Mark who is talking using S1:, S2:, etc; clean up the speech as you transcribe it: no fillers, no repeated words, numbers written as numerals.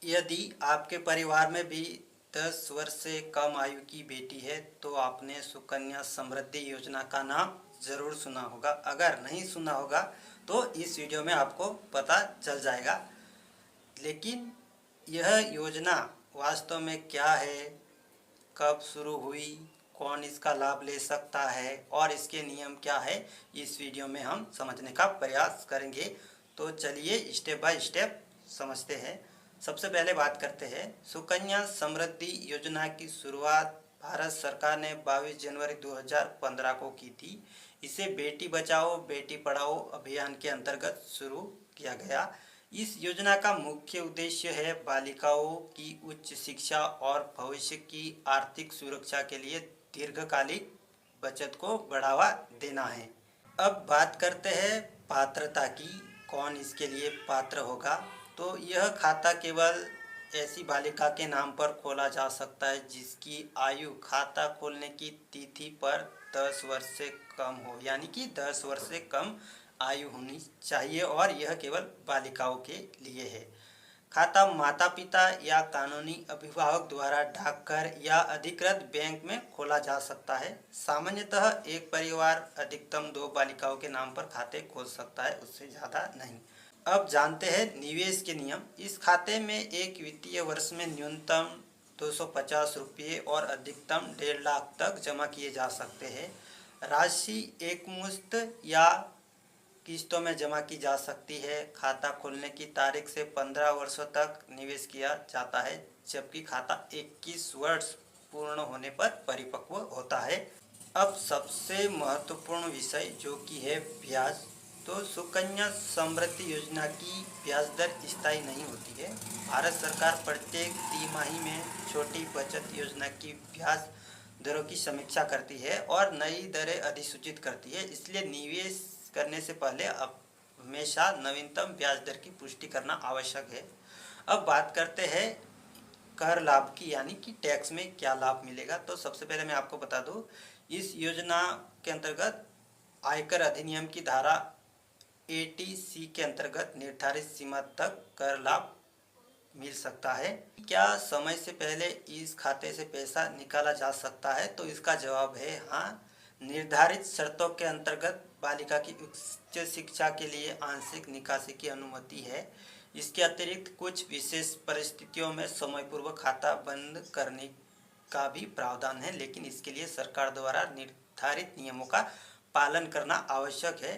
S1: यदि आपके परिवार में भी 10 वर्ष से कम आयु की बेटी है तो आपने सुकन्या समृद्धि योजना का नाम ज़रूर सुना होगा। अगर नहीं सुना होगा तो इस वीडियो में आपको पता चल जाएगा। लेकिन यह योजना वास्तव में क्या है, कब शुरू हुई, कौन इसका लाभ ले सकता है और इसके नियम क्या है, इस वीडियो में हम समझने का प्रयास करेंगे। तो चलिए स्टेप बाय स्टेप समझते हैं। सबसे पहले बात करते हैं सुकन्या समृद्धि योजना की शुरुआत भारत सरकार ने 22 जनवरी 2015 को की थी। इसे बेटी बचाओ बेटी पढ़ाओ अभियान के अंतर्गत शुरू किया गया। इस योजना का मुख्य उद्देश्य है बालिकाओं की उच्च शिक्षा और भविष्य की आर्थिक सुरक्षा के लिए दीर्घकालिक बचत को बढ़ावा देना है। अब बात करते हैं पात्रता की, कौन इसके लिए पात्र होगा। तो यह खाता केवल ऐसी बालिका के नाम पर खोला जा सकता है जिसकी आयु खाता खोलने की तिथि पर 10 वर्ष से कम हो, यानी कि 10 वर्ष से कम आयु होनी चाहिए और यह केवल बालिकाओं के लिए है। खाता माता पिता या कानूनी अभिभावक द्वारा डाकघर या अधिकृत बैंक में खोला जा सकता है। सामान्यतः एक परिवार अधिकतम 2 बालिकाओं के नाम पर खाते खोल सकता है, उससे ज़्यादा नहीं। अब जानते हैं निवेश के नियम। इस खाते में एक वित्तीय वर्ष में न्यूनतम 250 रुपये और अधिकतम 1.5 लाख तक जमा किए जा सकते हैं। राशि एक मुश्त या किस्तों में जमा की जा सकती है। खाता खोलने की तारीख से 15 वर्षों तक निवेश किया जाता है, जबकि खाता 21 वर्ष पूर्ण होने पर परिपक्व होता है। अब सबसे महत्वपूर्ण विषय जो कि है ब्याज। तो सुकन्या समृद्धि योजना की ब्याज दर स्थायी नहीं होती है। भारत सरकार प्रत्येक तिमाही में छोटी बचत योजना की ब्याज दरों की समीक्षा करती है और नई दरें अधिसूचित करती है। इसलिए निवेश करने से पहले अब हमेशा नवीनतम ब्याज दर की पुष्टि करना आवश्यक है। अब बात करते हैं कर लाभ की, यानी कि टैक्स में क्या लाभ मिलेगा। तो सबसे पहले मैं आपको बता दूं, इस योजना के अंतर्गत आयकर अधिनियम की धारा 80C के अंतर्गत निर्धारित सीमा तक कर लाभ मिल सकता है। क्या समय से पहले इस खाते से पैसा निकाला जा सकता है? तो इसका जवाब है हाँ। निर्धारित शर्तों के अंतर्गत बालिका की उच्च शिक्षा के लिए आंशिक निकासी की अनुमति है। इसके अतिरिक्त कुछ विशेष परिस्थितियों में समयपूर्वक खाता बंद करने का भी प्रावधान है, लेकिन इसके लिए सरकार द्वारा निर्धारित नियमों का पालन करना आवश्यक है।